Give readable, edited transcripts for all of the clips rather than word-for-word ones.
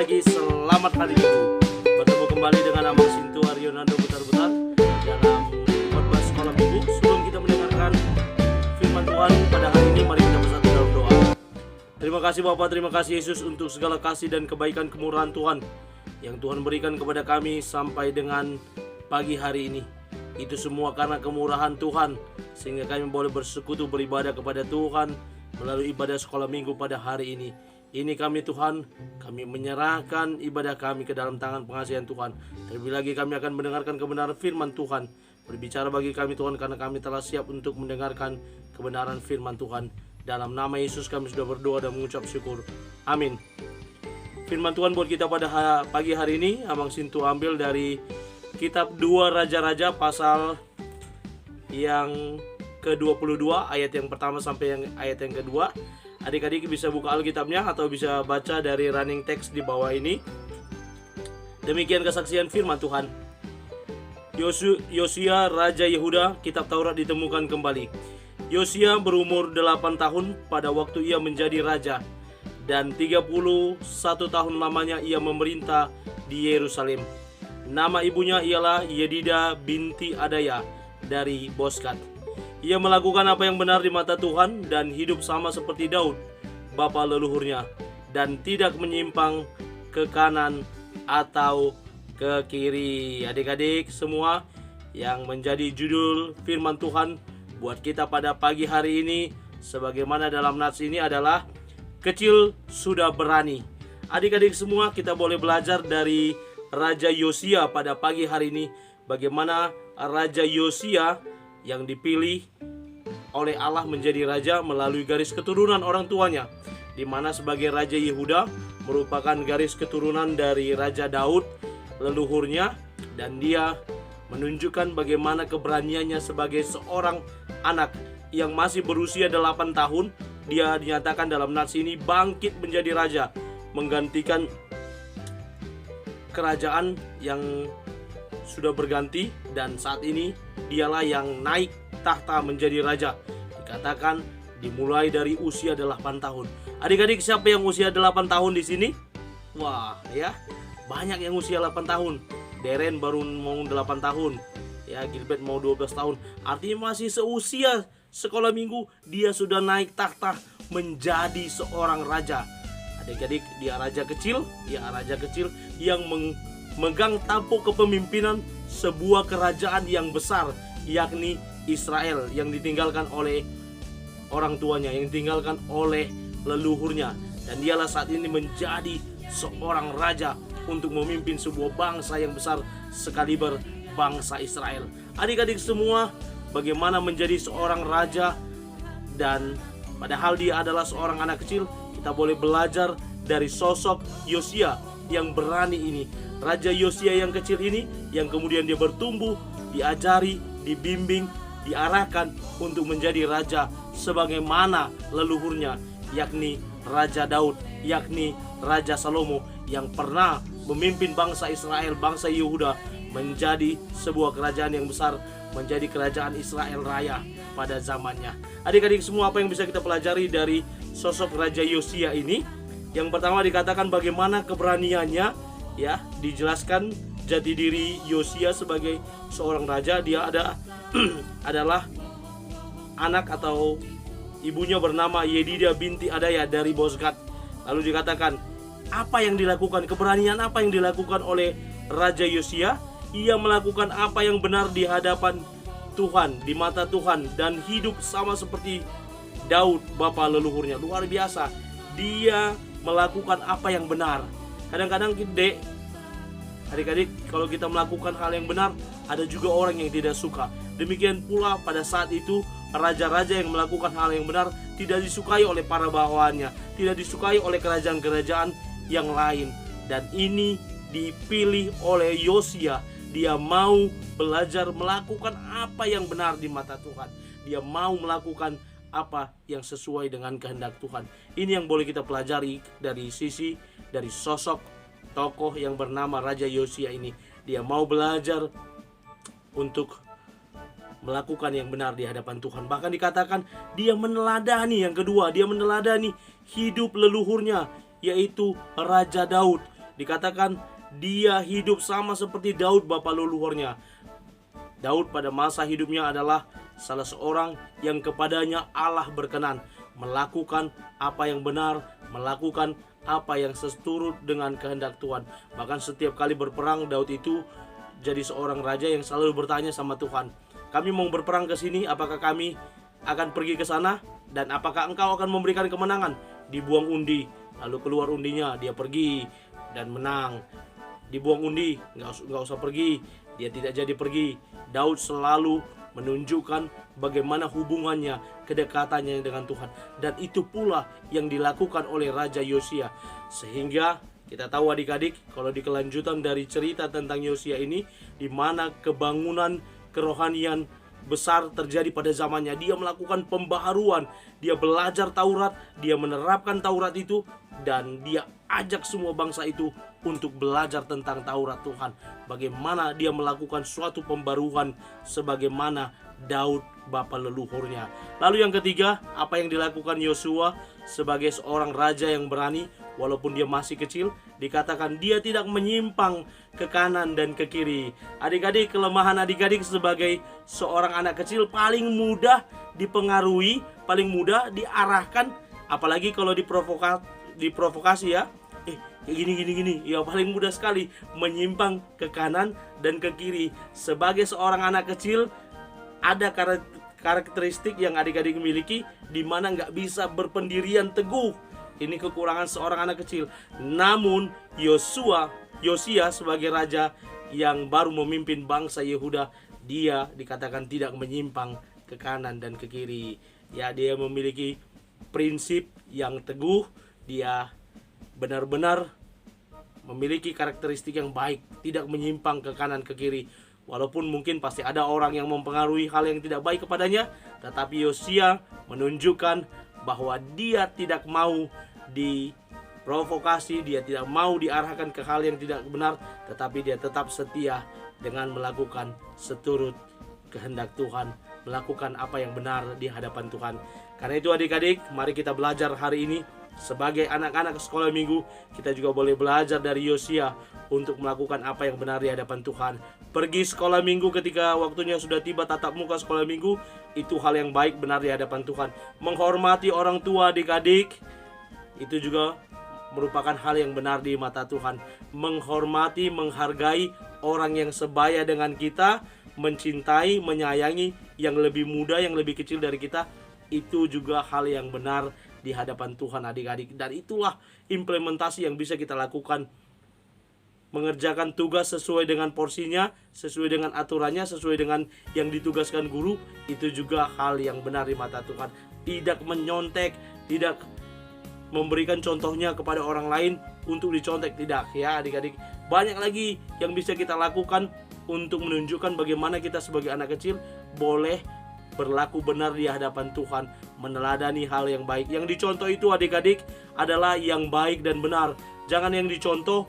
pagi, selamat hari Minggu. Bertemu kembali dengan Amang Sintu Arionando Butar-Butar dalam khotbah sekolah minggu. Sebelum kita mendengarkan firman Tuhan pada hari ini, mari kita bersatu dalam doa. Terima kasih Bapa, terima kasih Yesus untuk segala kasih dan kebaikan kemurahan Tuhan yang Tuhan berikan kepada kami sampai dengan pagi hari ini. Itu semua karena kemurahan Tuhan, sehingga kami boleh bersekutu beribadah kepada Tuhan melalui ibadah sekolah minggu pada hari ini. Ini kami Tuhan, kami menyerahkan ibadah kami ke dalam tangan pengasihan Tuhan. Terlebih lagi kami akan mendengarkan kebenaran firman Tuhan. Berbicara bagi kami Tuhan, karena kami telah siap untuk mendengarkan kebenaran firman Tuhan. Dalam nama Yesus kami sudah berdoa dan mengucap syukur. Amin. Firman Tuhan buat kita pada pagi hari ini, Amang Sintu ambil dari kitab 2 Raja-Raja pasal yang ke-22, ayat yang pertama sampai yang ayat yang kedua. Adik-adik bisa buka Alkitabnya atau bisa baca dari running text di bawah ini. Demikian kesaksian firman Tuhan. Yosia Raja Yehuda, kitab Taurat ditemukan kembali. Yosia berumur 8 tahun pada waktu ia menjadi raja, dan 31 tahun lamanya ia memerintah di Yerusalem. Nama ibunya ialah Yedida binti Adaya dari Boskat. Ia melakukan apa yang benar di mata Tuhan dan hidup sama seperti Daud, bapa leluhurnya, dan tidak menyimpang ke kanan atau ke kiri. Adik-adik semua, yang menjadi judul firman Tuhan buat kita pada pagi hari ini, sebagaimana dalam nats ini adalah kecil sudah berani. Adik-adik semua, kita boleh belajar dari Raja Yosia pada pagi hari ini, bagaimana Raja Yosia yang dipilih oleh Allah menjadi raja melalui garis keturunan orang tuanya, di mana sebagai Raja Yehuda merupakan garis keturunan dari Raja Daud leluhurnya, dan dia menunjukkan bagaimana keberaniannya sebagai seorang anak yang masih berusia 8 tahun. Dia dinyatakan dalam nats ini bangkit menjadi raja, menggantikan kerajaan yang sudah berganti, dan saat ini dialah yang naik tahta menjadi raja. Dikatakan dimulai dari usia 8 tahun. Adik-adik, siapa yang usia 8 tahun di sini? Wah, ya, banyak yang usia 8 tahun. Deren baru mau 8 tahun. Ya, Gilbert mau 12 tahun. Artinya masih seusia sekolah minggu, dia sudah naik tahta menjadi seorang raja. Adik-adik, dia raja kecil yang memegang tampuk kepemimpinan sebuah kerajaan yang besar, yakni Israel, yang ditinggalkan oleh orang tuanya, yang ditinggalkan oleh leluhurnya. Dan dialah saat ini menjadi seorang raja untuk memimpin sebuah bangsa yang besar sekaliber bangsa Israel. Adik-adik semua, bagaimana menjadi seorang raja, dan padahal dia adalah seorang anak kecil, kita boleh belajar dari sosok Yosia yang berani ini. Raja Yosia yang kecil ini, yang kemudian dia bertumbuh, diajari, dibimbing, diarahkan untuk menjadi raja sebagaimana leluhurnya, yakni Raja Daud, yakni Raja Salomo, yang pernah memimpin bangsa Israel, bangsa Yehuda, menjadi sebuah kerajaan yang besar, menjadi kerajaan Israel Raya pada zamannya. Adik-adik semua, apa yang bisa kita pelajari dari sosok Raja Yosia ini? Yang pertama dikatakan bagaimana keberaniannya, ya, dijelaskan jati diri Yosia sebagai seorang raja. Dia adalah anak atau ibunya bernama Yedida binti Adaya dari Boskat. Lalu dikatakan apa yang dilakukan, keberanian apa yang dilakukan oleh Raja Yosia? Ia melakukan apa yang benar di hadapan Tuhan, di mata Tuhan, dan hidup sama seperti Daud bapa leluhurnya. Luar biasa, dia melakukan apa yang benar. Kadang-kadang adik-adik, kalau kita melakukan hal yang benar, ada juga orang yang tidak suka. Demikian pula pada saat itu, raja-raja yang melakukan hal yang benar tidak disukai oleh para bawahannya, tidak disukai oleh kerajaan-kerajaan yang lain. Dan ini dipilih oleh Yosia. Dia mau belajar melakukan apa yang benar di mata Tuhan. Dia mau melakukan apa yang sesuai dengan kehendak Tuhan. Ini yang boleh kita pelajari dari sosok tokoh yang bernama Raja Yosia ini. Dia mau belajar untuk melakukan yang benar di hadapan Tuhan. Bahkan dikatakan dia meneladani, yang kedua, dia meneladani hidup leluhurnya, yaitu Raja Daud, dikatakan dia hidup sama seperti Daud bapa leluhurnya. Daud pada masa hidupnya adalah salah seorang yang kepadanya Allah berkenan melakukan apa yang benar, melakukan apa yang seturut dengan kehendak Tuhan. Bahkan setiap kali berperang, Daud itu jadi seorang raja yang selalu bertanya sama Tuhan, kami mau berperang ke sini, apakah kami akan pergi ke sana? Dan apakah engkau akan memberikan kemenangan? Dibuang undi, lalu keluar undinya, dia pergi dan menang. Dibuang undi, nggak usah pergi, dia tidak jadi pergi. Daud selalu menunjukkan bagaimana hubungannya, kedekatannya dengan Tuhan. Dan itu pula yang dilakukan oleh Raja Yosia. Sehingga kita tahu adik-adik, kalau di kelanjutan dari cerita tentang Yosia ini, di mana kebangunan kerohanian besar terjadi pada zamannya, dia melakukan pembaharuan, dia belajar Taurat, dia menerapkan Taurat itu, dan dia ajak semua bangsa itu untuk belajar tentang Taurat Tuhan. Bagaimana dia melakukan suatu pembaruan sebagaimana Daud bapa leluhurnya. Lalu yang ketiga, apa yang dilakukan Yosua sebagai seorang raja yang berani, walaupun dia masih kecil, dikatakan dia tidak menyimpang ke kanan dan ke kiri. Adik-adik, kelemahan adik-adik sebagai seorang anak kecil paling mudah dipengaruhi, paling mudah diarahkan, apalagi kalau diprovokasi ya. Kayak gini, ya paling mudah sekali menyimpang ke kanan dan ke kiri. Sebagai seorang anak kecil, ada karakteristik yang adik-adik miliki di mana nggak bisa berpendirian teguh. Ini kekurangan seorang anak kecil. Namun Yosia sebagai raja yang baru memimpin bangsa Yehuda, dia dikatakan tidak menyimpang ke kanan dan ke kiri. Ya, dia memiliki prinsip yang teguh, dia benar-benar memiliki karakteristik yang baik, tidak menyimpang ke kanan ke kiri. Walaupun mungkin pasti ada orang yang mempengaruhi hal yang tidak baik kepadanya, tetapi Yosia menunjukkan bahwa dia tidak mau diprovokasi, dia tidak mau diarahkan ke hal yang tidak benar, tetapi dia tetap setia dengan melakukan seturut kehendak Tuhan, melakukan apa yang benar di hadapan Tuhan. Karena itu adik-adik, mari kita belajar hari ini. Sebagai anak-anak sekolah minggu, kita juga boleh belajar dari Yosia untuk melakukan apa yang benar di hadapan Tuhan. Pergi sekolah minggu ketika waktunya sudah tiba, tatap muka sekolah minggu, itu hal yang baik, benar di hadapan Tuhan. Menghormati orang tua adik-adik, itu juga merupakan hal yang benar di mata Tuhan. Menghormati, menghargai orang yang sebaya dengan kita, mencintai, menyayangi yang lebih muda, yang lebih kecil dari kita, itu juga hal yang benar di hadapan Tuhan adik-adik. Dan itulah implementasi yang bisa kita lakukan. Mengerjakan tugas sesuai dengan porsinya, sesuai dengan aturannya, sesuai dengan yang ditugaskan guru, itu juga hal yang benar di mata Tuhan. Tidak menyontek, tidak memberikan contohnya kepada orang lain untuk dicontek, tidak ya adik-adik. Banyak lagi yang bisa kita lakukan untuk menunjukkan bagaimana kita sebagai anak kecil boleh berlaku benar di hadapan Tuhan, meneladani hal yang baik. Yang dicontoh itu adik-adik adalah yang baik dan benar. Jangan yang dicontoh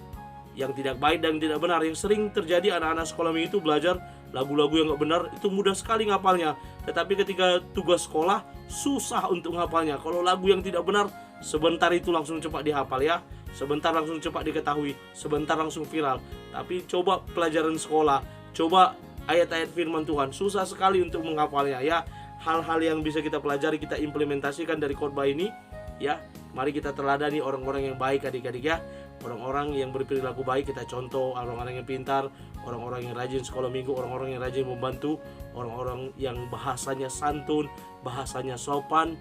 yang tidak baik dan tidak benar. Yang sering terjadi anak-anak sekolah minggu itu belajar lagu-lagu yang gak benar, itu mudah sekali ngapalnya. Tetapi ketika tugas sekolah susah untuk ngapalnya. Kalau lagu yang tidak benar, sebentar itu langsung cepat dihafal ya, sebentar langsung cepat diketahui, sebentar langsung viral. Tapi coba pelajaran sekolah, coba ayat-ayat firman Tuhan, susah sekali untuk menghafalnya ya. Hal-hal yang bisa kita pelajari, kita implementasikan dari khotbah ini ya. Mari kita teladani orang-orang yang baik adik-adik ya. Orang-orang yang berperilaku baik kita contoh, orang-orang yang pintar, orang-orang yang rajin sekolah minggu, orang-orang yang rajin membantu, orang-orang yang bahasanya santun, bahasanya sopan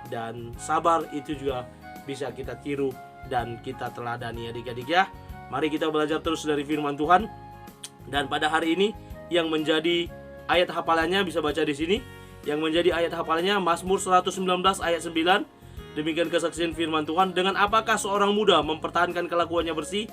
dan sabar, itu juga bisa kita tiru dan kita teladani adik-adik ya. Mari kita belajar terus dari firman Tuhan. Dan pada hari ini yang menjadi ayat hafalannya bisa baca di sini. Yang menjadi ayat hafalannya Mazmur 119 ayat 9. Demikian kesaksian firman Tuhan. Dengan apakah seorang muda mempertahankan kelakuannya bersih?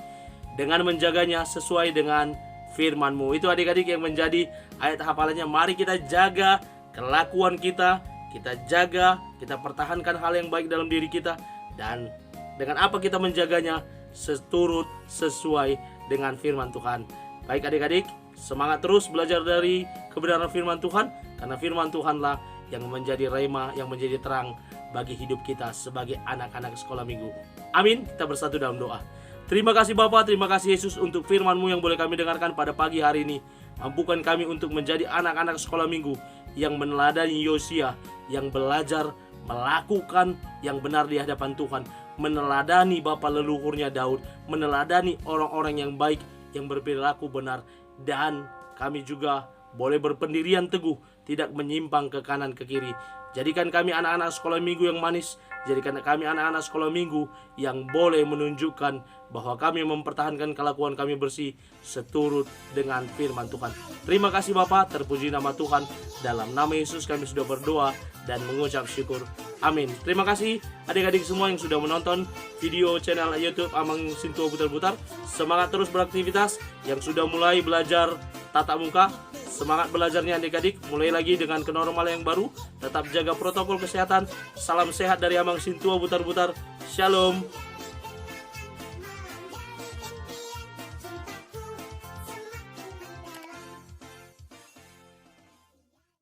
Dengan menjaganya sesuai dengan firman-Mu. Itu adik-adik yang menjadi ayat hafalannya. Mari kita jaga kelakuan kita. Kita jaga, kita pertahankan hal yang baik dalam diri kita. Dan dengan apa kita menjaganya? Seturut sesuai dengan firman Tuhan. Baik adik-adik, semangat terus belajar dari kebenaran firman Tuhan, karena firman Tuhanlah yang menjadi rema, yang menjadi terang bagi hidup kita sebagai anak-anak sekolah minggu. Amin. Kita bersatu dalam doa. Terima kasih Bapa, terima kasih Yesus untuk firman-Mu yang boleh kami dengarkan pada pagi hari ini. Mampukan kami untuk menjadi anak-anak sekolah minggu yang meneladani Yosia, yang belajar melakukan yang benar di hadapan Tuhan, meneladani Bapa leluhurnya Daud, meneladani orang-orang yang baik, yang berperilaku benar, dan kami juga boleh berpendirian teguh, tidak menyimpang ke kanan ke kiri. Jadikan kami anak-anak sekolah minggu yang manis. Jadikan kami anak-anak sekolah minggu yang boleh menunjukkan bahwa kami mempertahankan kelakuan kami bersih seturut dengan firman Tuhan. Terima kasih Bapa, terpuji nama Tuhan. Dalam nama Yesus kami sudah berdoa dan mengucap syukur. Amin. Terima kasih adik-adik semua yang sudah menonton video channel YouTube Amang Sintua Butar-Butar. Semangat terus beraktivitas. Yang sudah mulai belajar tatap muka, semangat belajarnya adik-adik. Mulai lagi dengan kenormal yang baru. Tetap jaga protokol kesehatan. Salam sehat dari Amang Sintua Butar-Butar. Shalom.